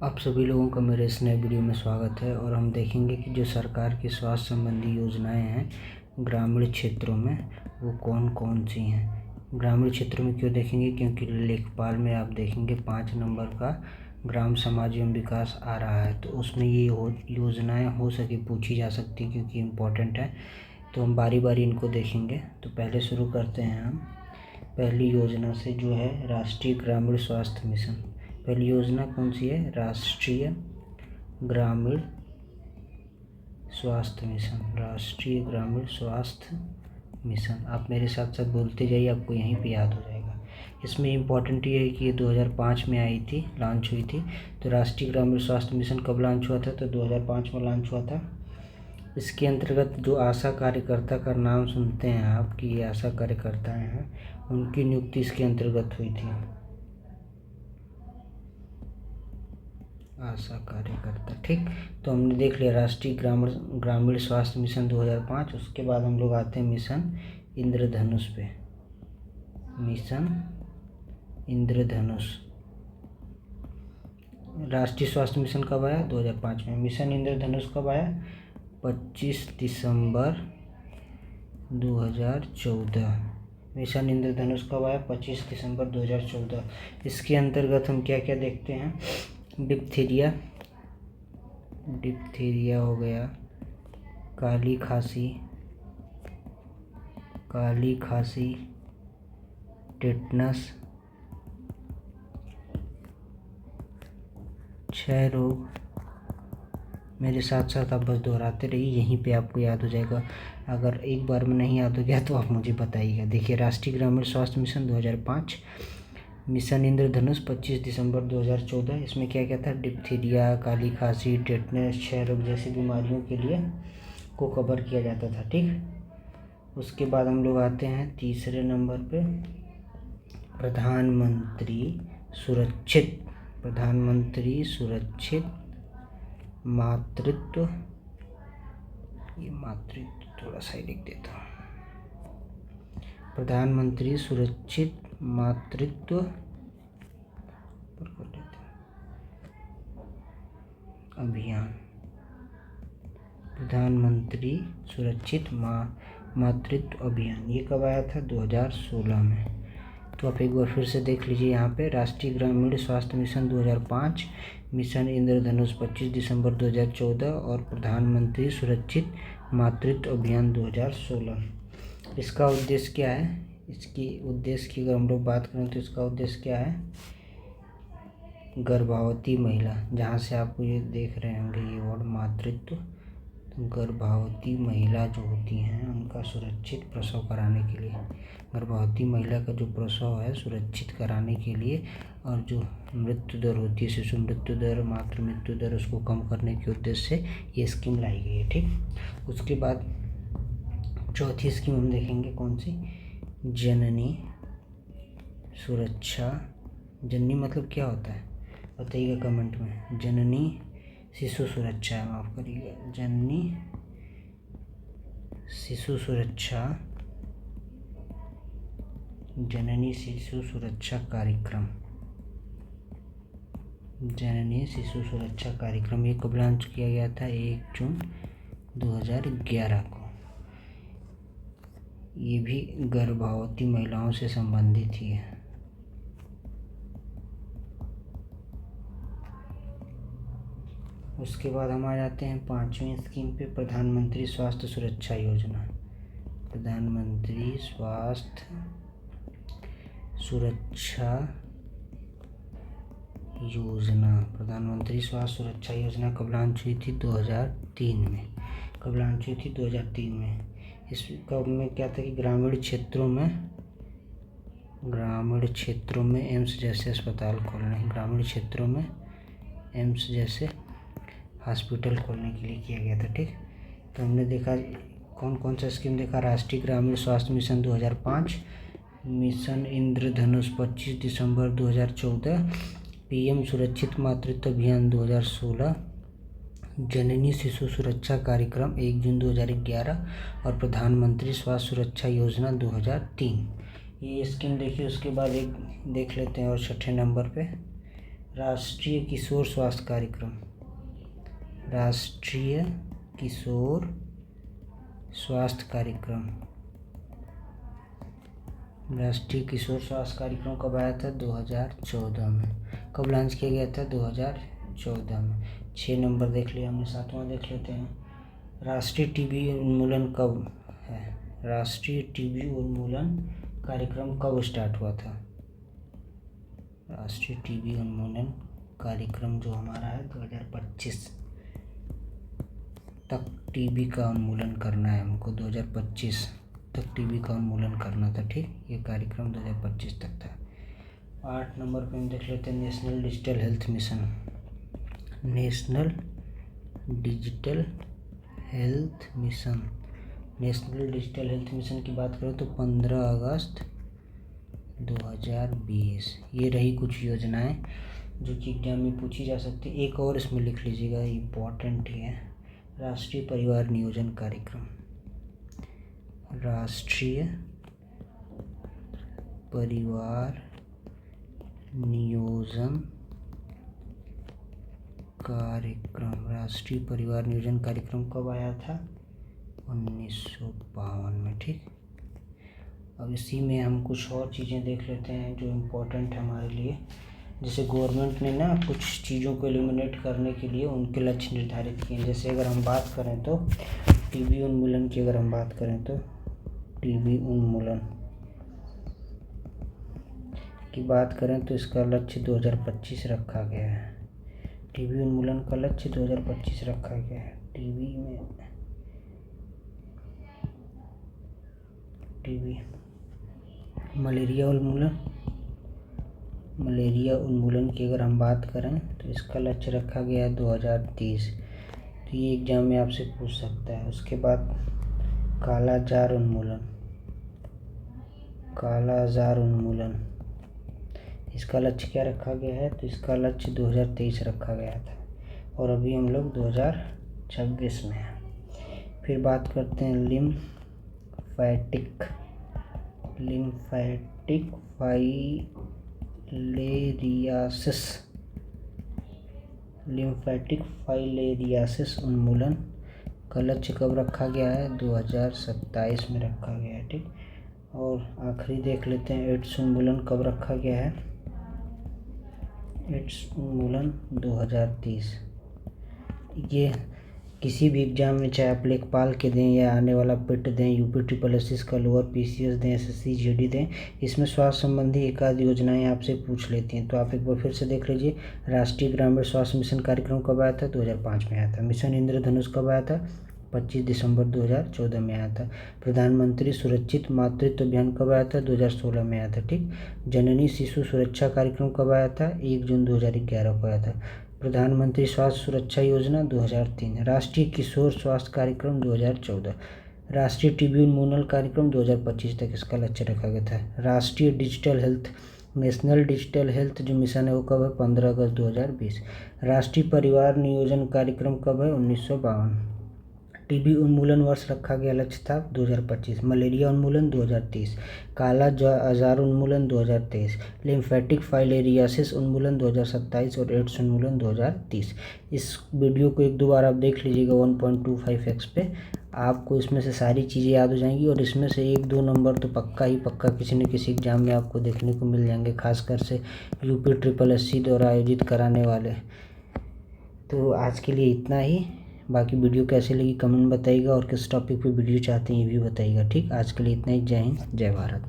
आप सभी लोगों का मेरे इस नए वीडियो में स्वागत है। और हम देखेंगे कि जो सरकार की स्वास्थ्य संबंधी योजनाएं हैं ग्रामीण क्षेत्रों में वो कौन कौन सी हैं। ग्रामीण क्षेत्रों में क्यों देखेंगे, क्योंकि लेखपाल में आप देखेंगे 5 नंबर का ग्राम समाज एवं विकास आ रहा है, तो उसमें ये योजनाएं हो सके पूछी जा सकती क्योंकि इम्पोर्टेंट है। तो हम बारी बारी इनको देखेंगे। तो पहले शुरू करते हैं हम पहली योजना से, जो है राष्ट्रीय ग्रामीण स्वास्थ्य मिशन। पहली योजना कौन सी है? राष्ट्रीय ग्रामीण स्वास्थ्य मिशन। राष्ट्रीय ग्रामीण स्वास्थ्य मिशन। आप मेरे साथ साथ बोलते जाइए, आपको यहीं पे याद हो जाएगा। इसमें इम्पॉर्टेंट ये है कि ये 2005 में आई थी, लॉन्च हुई थी। तो राष्ट्रीय ग्रामीण स्वास्थ्य मिशन कब लॉन्च हुआ था? तो 2005 में लॉन्च हुआ था। इसके अंतर्गत जो आशा कार्यकर्ता का नाम सुनते हैं आप कि ये आशा कार्यकर्ता हैं, उनकी नियुक्ति इसके अंतर्गत हुई थी। आशा कार्यकर्ता, ठीक। तो हमने देख लिया राष्ट्रीय ग्रामीण स्वास्थ्य मिशन 2005। उसके बाद हम लोग आते हैं मिशन इंद्रधनुष पे। मिशन इंद्रधनुष। राष्ट्रीय स्वास्थ्य मिशन कब आया? 2005 में। मिशन इंद्रधनुष कब आया? 25 दिसंबर 2014। मिशन इंद्रधनुष कब आया? 25 दिसंबर 2014। इसके अंतर्गत हम क्या क्या देखते हैं? डिप्थीरिया हो गया, काली खांसी, टेटनस, क्षय रोग। मेरे साथ साथ आप बस दोहराते रहिए, यहीं पे आपको याद हो जाएगा। अगर एक बार में नहीं याद हो गया तो आप मुझे बताइएगा। देखिए, राष्ट्रीय ग्रामीण स्वास्थ्य मिशन 2005, मिशन इंद्रधनुष 25 दिसंबर 2014। इसमें क्या क्या था? डिप्थीरिया, काली खांसी, टेटनस, क्षय रोग जैसी बीमारियों के लिए को कवर किया जाता था, ठीक। उसके बाद हम लोग आते हैं तीसरे नंबर पे, प्रधानमंत्री सुरक्षित मातृत्व। ये मातृत्व थोड़ा सा ही लिख देता हूँ। प्रधानमंत्री सुरक्षित मातृत्व अभियान। प्रधानमंत्री सुरक्षित मातृत्व अभियान, ये कब आया था? 2016 में। तो आप एक बार फिर से देख लीजिए यहाँ पे, राष्ट्रीय ग्रामीण स्वास्थ्य मिशन 2005, मिशन इंद्रधनुष 25 दिसंबर 2014 और प्रधानमंत्री सुरक्षित मातृत्व अभियान 2016। इसका उद्देश्य क्या है? इसकी उद्देश्य की अगर हम लोग बात करें तो इसका उद्देश्य क्या है? गर्भवती महिला, जहाँ से आपको ये देख रहे होंगे ये वर्ड मातृत्व, तो गर्भवती महिला जो होती हैं उनका सुरक्षित प्रसव कराने के लिए, गर्भवती महिला का जो प्रसव है सुरक्षित कराने के लिए, और जो मृत्यु दर होती है, शिशु मृत्यु दर, मातृ मृत्यु दर, उसको कम करने के उद्देश्य से ये स्कीम लाई गई है, ठीक। उसके बाद चौथी स्कीम हम देखेंगे कौन सी? जननी सुरक्षा। जननी मतलब क्या होता है बताइएगा कमेंट में। जननी शिशु सुरक्षा है, माफ़ करिएगा, जननी शिशु सुरक्षा कार्यक्रम। जननी शिशु सुरक्षा कार्यक्रम ये कब लॉन्च किया गया था? 1 जून 2011 को। ये भी गर्भवती महिलाओं से संबंधित ही है। उसके बाद हम आ जाते हैं 5वीं स्कीम पे, प्रधानमंत्री स्वास्थ्य सुरक्षा योजना। प्रधानमंत्री स्वास्थ्य सुरक्षा योजना कब लॉन्च हुई थी? 2003 में। कब लॉन्च हुई थी? 2003 में। इसका में क्या था कि ग्रामीण क्षेत्रों में एम्स जैसे अस्पताल खोलने, ग्रामीण क्षेत्रों में एम्स जैसे हॉस्पिटल खोलने के लिए किया गया था, ठीक। तो हमने देखा कौन कौन सा स्कीम देखा? राष्ट्रीय ग्रामीण स्वास्थ्य मिशन 2005, मिशन इंद्रधनुष 25 दिसंबर 2014, पीएम सुरक्षित मातृत्व अभियान 2016, जननी शिशु सुरक्षा कार्यक्रम 1 जून 2011 और प्रधानमंत्री स्वास्थ्य सुरक्षा योजना 2003। ये स्कीम देखिए। उसके बाद एक देख लेते हैं और 6ठे नंबर पे राष्ट्रीय किशोर स्वास्थ्य कार्यक्रम, राष्ट्रीय किशोर स्वास्थ्य कार्यक्रम, राष्ट्रीय किशोर स्वास्थ्य कार्यक्रम कब आया था? 2014 में। कब लॉन्च किया गया था? 2014 में। 6 नंबर देख लिया हमने, 7वां देख लेते हैं। राष्ट्रीय टीबी उन्मूलन कब है? राष्ट्रीय टीबी उन्मूलन कार्यक्रम कब स्टार्ट हुआ था? राष्ट्रीय टीबी उन्मूलन कार्यक्रम जो हमारा है 2025 तक टीबी का उन्मूलन करना है हमको। 2025 तक टीबी का उन्मूलन करना था, ठीक। ये कार्यक्रम 2025 तक था। 8 नंबर पे हम देख लेते हैं national digital health mission. National digital health mission, national digital health mission की बात करें तो 15 अगस्त 2020। ये रही कुछ योजनाएं जो कि एग्जाम में पूछी जा सकती है। एक और इसमें लिख लीजिएगा, इम्पोर्टेंट ही है। राष्ट्रीय परिवार नियोजन कार्यक्रम, राष्ट्रीय परिवार नियोजन कार्यक्रम, राष्ट्रीय परिवार नियोजन कार्यक्रम कब आया था? 1952 में, ठीक। अब इसी में हम कुछ और चीज़ें देख लेते हैं जो इम्पोर्टेंट है हमारे लिए। जैसे गवर्नमेंट ने ना कुछ चीज़ों को एलिमिनेट करने के लिए उनके लक्ष्य निर्धारित किए हैं। जैसे अगर हम बात करें तो टीबी उन्मूलन की, अगर हम बात करें तो टीबी उन्मूलन की बात करें तो इसका लक्ष्य 2025 रखा गया है। टीबी उन्मूलन का लक्ष्य 2025 रखा गया है। टीबी मलेरिया उन्मूलन की अगर हम बात करें तो इसका लक्ष्य रखा गया है 2030। तो ये एग्जाम में आपसे पूछ सकता है। उसके बाद कालाजार उन्मूलन, इसका लक्ष्य क्या रखा गया है? तो इसका लक्ष्य 2023 रखा गया था और अभी हम लोग 2026 में हैं। फिर बात करते हैं लिम्फेटिक फाइलेरियासिस उन्मूलन का लक्ष्य कब रखा गया है? 2027 में रखा गया है, ठीक। और आखिरी देख लेते हैं एड्स उन्मूलन कब रखा गया है? एड्स उन्मूलन 2030। ये किसी भी एग्जाम में, चाहे आप लेखपाल के दें या आने वाला पिट दें, यूपी SSS का लोअर PCS दें, SSC GD दें, इसमें स्वास्थ्य संबंधी एक आध योजनाएं आपसे पूछ लेती हैं। तो आप एक बार फिर से देख लीजिए। राष्ट्रीय ग्रामीण स्वास्थ्य मिशन कार्यक्रम कब आया था? 2005 में आया था। मिशन इंद्रधनुष कब आया था? 25 दिसंबर 2014 में आया था। प्रधानमंत्री सुरक्षित मातृत्व अभियान कब आया था? 2016 में आया था, ठीक। जननी शिशु सुरक्षा कार्यक्रम कब आया था? 1 जून 2011 को आया था। प्रधानमंत्री स्वास्थ्य सुरक्षा योजना 2003, राष्ट्रीय किशोर स्वास्थ्य कार्यक्रम 2014, राष्ट्रीय टीबी उन्मूलन कार्यक्रम 2025 तक इसका लक्ष्य रखा गया था। राष्ट्रीय digital health, national digital health जो मिशन है वो कब है? 15 अगस्त 2020। राष्ट्रीय परिवार नियोजन कार्यक्रम कब है? 1952। टीबी उन्मूलन वर्ष रखा गया लक्ष्य था 2025। मलेरिया उन्मूलन 2030, काला आजार उन्मूलन 2023, लिम्फेटिक फाइलेरियासिस उन्मूलन 2027 और एड्स उन्मूलन 2030। इस वीडियो को 1-2 बार आप देख लीजिएगा 1.25x पे, आपको इसमें से सारी चीज़ें याद हो जाएंगी और इसमें से 1-2 नंबर तो पक्का किसी न किसी एग्जाम में आपको देखने को मिल जाएंगे, खासकर से यूपी SSS द्वारा आयोजित कराने वाले। तो आज के लिए इतना ही। बाकी वीडियो कैसे लगी कमेंट बताइएगा और किस टॉपिक पे वीडियो चाहते हैं ये भी बताइएगा, ठीक। आज के लिए इतना ही। जय हिंद, जय भारत।